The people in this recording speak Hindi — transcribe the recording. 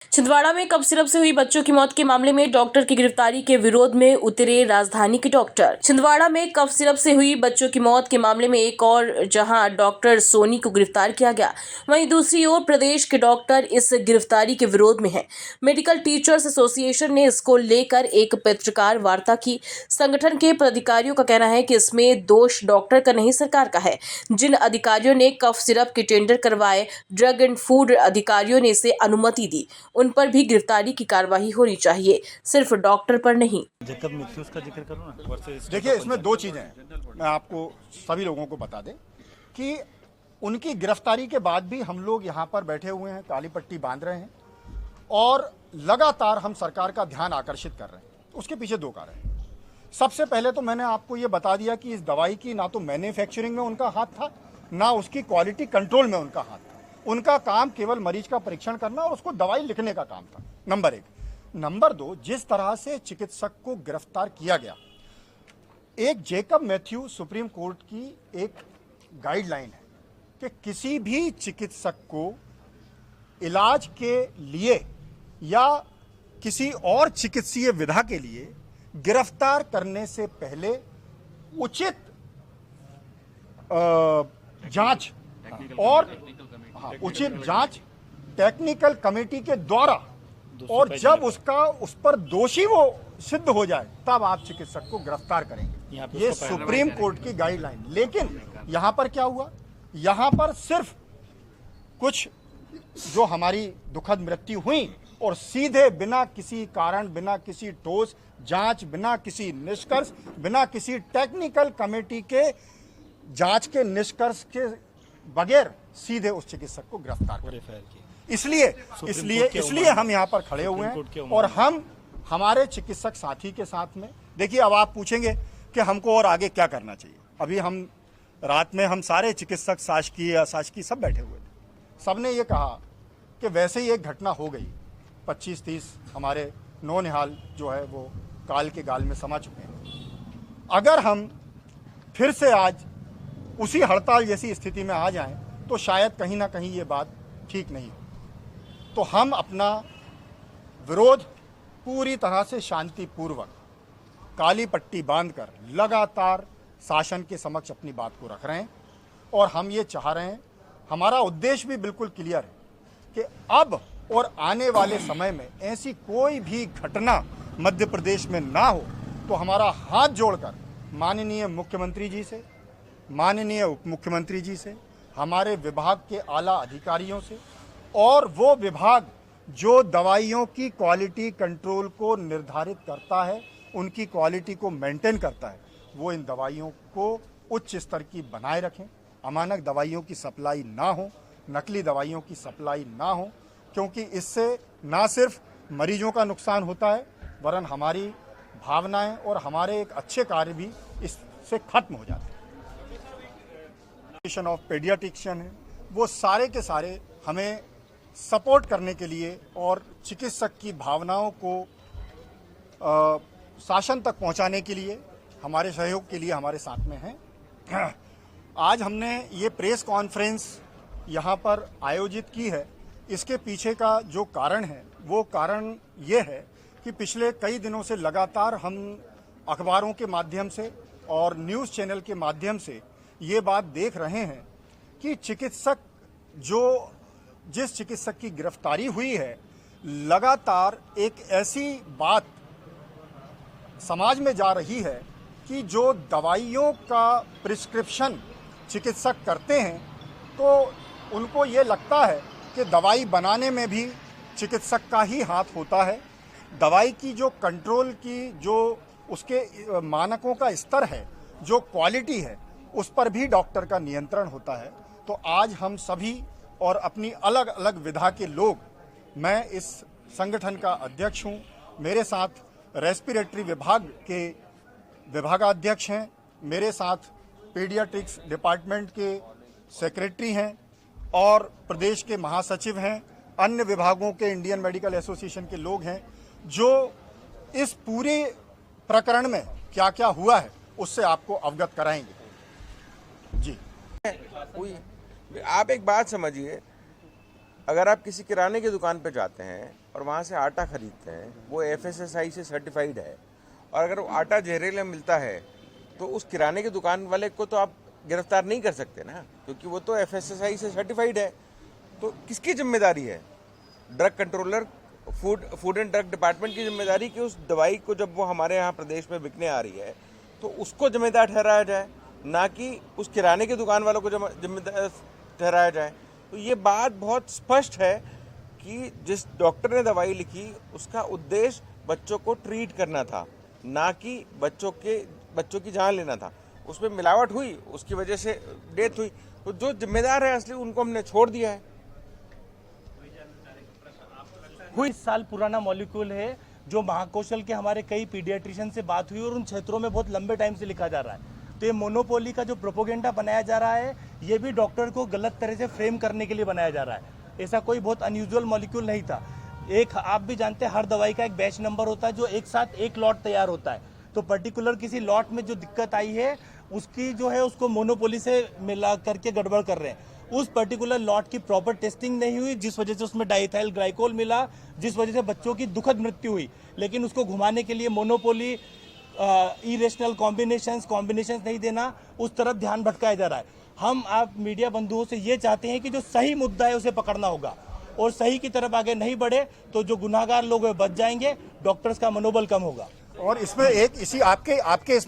छिंदवाड़ा में कफ सिरप से हुई बच्चों की मौत के मामले में डॉक्टर की गिरफ्तारी के विरोध में उतरे राजधानी के डॉक्टर। छिंदवाड़ा में कफ सिरप से हुई बच्चों की मौत के मामले में एक और जहां डॉक्टर सोनी को गिरफ्तार किया गया, वहीं दूसरी ओर प्रदेश के डॉक्टर इस गिरफ्तारी के विरोध में हैं। मेडिकल टीचर्स एसोसिएशन ने इसको लेकर एक पत्रकार वार्ता की। संगठन के पदाधिकारियों का कहना है कि इसमें दोष डॉक्टर का नहीं, सरकार का है। जिन अधिकारियों ने कफ सिरप के टेंडर करवाए, ड्रग एंड फूड अधिकारियों ने इसे अनुमति दी, उन पर भी गिरफ्तारी की कार्रवाई होनी चाहिए, सिर्फ डॉक्टर पर नहीं। जेकब मैथ्यूज का जिक्र करूं ना। देखिए, इसमें दो चीजें हैं, मैं आपको सभी लोगों को बता दें कि उनकी गिरफ्तारी के बाद भी हम लोग यहाँ पर बैठे हुए हैं, काली पट्टी बांध रहे हैं और लगातार हम सरकार का ध्यान आकर्षित कर रहे हैं। उसके पीछे दो कारण हैं। सबसे पहले तो मैंने आपको ये बता दिया कि इस दवाई की ना तो मैन्युफैक्चरिंग में उनका हाथ था, ना उसकी क्वालिटी कंट्रोल में उनका हाथ था। उनका काम केवल मरीज का परीक्षण करना और उसको दवाई लिखने का काम था, नंबर एक। नंबर दो, जिस तरह से चिकित्सक को गिरफ्तार किया गया, एक जेकब मैथ्यू सुप्रीम कोर्ट की एक गाइडलाइन है कि किसी भी चिकित्सक को इलाज के लिए या किसी और चिकित्सीय विधा के लिए गिरफ्तार करने से पहले उचित जांच और उचित जांच टेक्निकल कमेटी के द्वारा, और जब उस पर दोषी वो सिद्ध हो जाए तब आप चिकित्सक को गिरफ्तार करेंगे। ये सुप्रीम कोर्ट की गाइडलाइन। लेकिन यहां पर क्या हुआ, यहां पर सिर्फ कुछ जो हमारी दुखद मृत्यु हुई और सीधे बिना किसी कारण, बिना किसी ठोस जांच, बिना किसी निष्कर्ष, बिना किसी टेक्निकल कमेटी के जांच के निष्कर्ष के बगैर सीधे उस चिकित्सक को गिरफ्तार करें। इसलिए हम यहाँ पर खड़े हुए हैं और हम हमारे चिकित्सक साथी के साथ में। देखिए, अब आप पूछेंगे कि हमको और आगे क्या करना चाहिए। अभी हम रात में हम सारे चिकित्सक, शासकीय अशासकीय सब बैठे हुए थे। सबने ये कहा कि वैसे ही एक घटना हो गई, 25-30 हमारे नौनिहाल जो है वो काल के गाल में समा चुके हैं। अगर हम फिर से आज उसी हड़ताल जैसी स्थिति में आ जाएं तो शायद कहीं ना कहीं ये बात ठीक नहीं हो। तो हम अपना विरोध पूरी तरह से शांतिपूर्वक काली पट्टी बांधकर लगातार शासन के समक्ष अपनी बात को रख रहे हैं और हम ये चाह रहे हैं, हमारा उद्देश्य भी बिल्कुल क्लियर है कि अब और आने वाले समय में ऐसी कोई भी घटना मध्य प्रदेश में ना हो। तो हमारा हाथ जोड़कर माननीय मुख्यमंत्री जी से, माननीय उप मुख्यमंत्री जी से, हमारे विभाग के आला अधिकारियों से, और वो विभाग जो दवाइयों की क्वालिटी कंट्रोल को निर्धारित करता है, उनकी क्वालिटी को मेंटेन करता है, वो इन दवाइयों को उच्च स्तर की बनाए रखें। अमानक दवाइयों की सप्लाई ना हो, नकली दवाइयों की सप्लाई ना हो, क्योंकि इससे ना सिर्फ मरीजों का नुकसान होता है वरन हमारी भावनाएं और हमारे एक अच्छे कार्य भी इससे खत्म हो जाते हैं। ऑफ पेडियाट्रिशियन है, वो सारे के सारे हमें सपोर्ट करने के लिए और चिकित्सक की भावनाओं को शासन तक पहुंचाने के लिए, हमारे सहयोग के लिए हमारे साथ में हैं। आज हमने ये प्रेस कॉन्फ्रेंस यहाँ पर आयोजित की है। इसके पीछे का जो कारण है वो कारण ये है कि पिछले कई दिनों से लगातार हम अखबारों के माध्यम से और न्यूज़ चैनल के माध्यम से ये बात देख रहे हैं कि जिस चिकित्सक की गिरफ्तारी हुई है, लगातार एक ऐसी बात समाज में जा रही है कि जो दवाइयों का प्रिस्क्रिप्शन चिकित्सक करते हैं तो उनको ये लगता है कि दवाई बनाने में भी चिकित्सक का ही हाथ होता है। दवाई की जो कंट्रोल की, जो उसके मानकों का स्तर है, जो क्वालिटी है, उस पर भी डॉक्टर का नियंत्रण होता है। तो आज हम सभी और अपनी अलग अलग विधा के लोग, मैं इस संगठन का अध्यक्ष हूँ, मेरे साथ रेस्पिरेटरी विभाग के विभागाध्यक्ष हैं, मेरे साथ पीडियाट्रिक्स डिपार्टमेंट के सेक्रेटरी हैं और प्रदेश के महासचिव हैं, अन्य विभागों के इंडियन मेडिकल एसोसिएशन के लोग हैं, जो इस पूरे प्रकरण में क्या क्या हुआ है उससे आपको अवगत कराएंगे। जी, आप एक बात समझिए, अगर आप किसी किराने की दुकान पर जाते हैं और वहाँ से आटा खरीदते हैं, वो FSSAI से सर्टिफाइड है, और अगर वो आटा जहरीला मिलता है तो उस किराने की दुकान वाले को तो आप गिरफ्तार नहीं कर सकते ना, क्योंकि वो तो FSSAI से सर्टिफाइड है। तो किसकी जिम्मेदारी है? Drug controller, food and drug department की जिम्मेदारी कि उस दवाई को जब वो हमारे यहाँ प्रदेश में बिकने आ रही है तो उसको जिम्मेदार ठहराया जाए, ना कि उस किराने की दुकान वालों को जिम्मेदार ठहराया जाए। तो ये बात बहुत स्पष्ट है कि जिस डॉक्टर ने दवाई लिखी उसका उद्देश्य बच्चों को ट्रीट करना था, ना कि बच्चों की जान लेना था। उसमें मिलावट हुई, उसकी वजह से डेथ हुई, तो जो जिम्मेदार है असली उनको हमने छोड़ दिया है। 20 साल पुराना मॉलिक्यूल है जो महाकौशल के हमारे कई पीडियाट्रिशियन से बात हुई और उन क्षेत्रों में बहुत लंबे टाइम से लिखा जा रहा है। तो ये मोनोपोली का जो प्रोपोगेंडा बनाया जा रहा है ये भी डॉक्टर को गलत तरह से फ्रेम करने के लिए बनाया जा रहा है। ऐसा कोई बहुत अनयूजुअल मॉलिक्यूल नहीं था। एक आप भी जानते हैं हर दवाई का एक बैच नंबर होता है जो एक साथ एक लॉट तैयार होता है। तो पर्टिकुलर किसी लॉट में जो दिक्कत आई है उसकी जो है उसको मोनोपोली से मिला करके गड़बड़ कर रहे हैं। उस पर्टिकुलर लॉट की प्रॉपर टेस्टिंग नहीं हुई जिस वजह से उसमें डाइथाइल ग्लाइकोल मिला, जिस वजह से बच्चों की दुखद मृत्यु हुई। लेकिन उसको घुमाने के लिए मोनोपोली, इरेशनल कॉम्बिनेशंस नहीं देना, उस तरफ ध्यान भटकाया जा रहा है। हम आप मीडिया बंधुओं से ये चाहते हैं कि जो सही मुद्दा है उसे पकड़ना होगा और सही की तरफ आगे नहीं बढ़े तो जो गुनाहगार लोग हैं बच जाएंगे, डॉक्टर्स का मनोबल कम होगा। और इसमें एक इसी आपके इसमें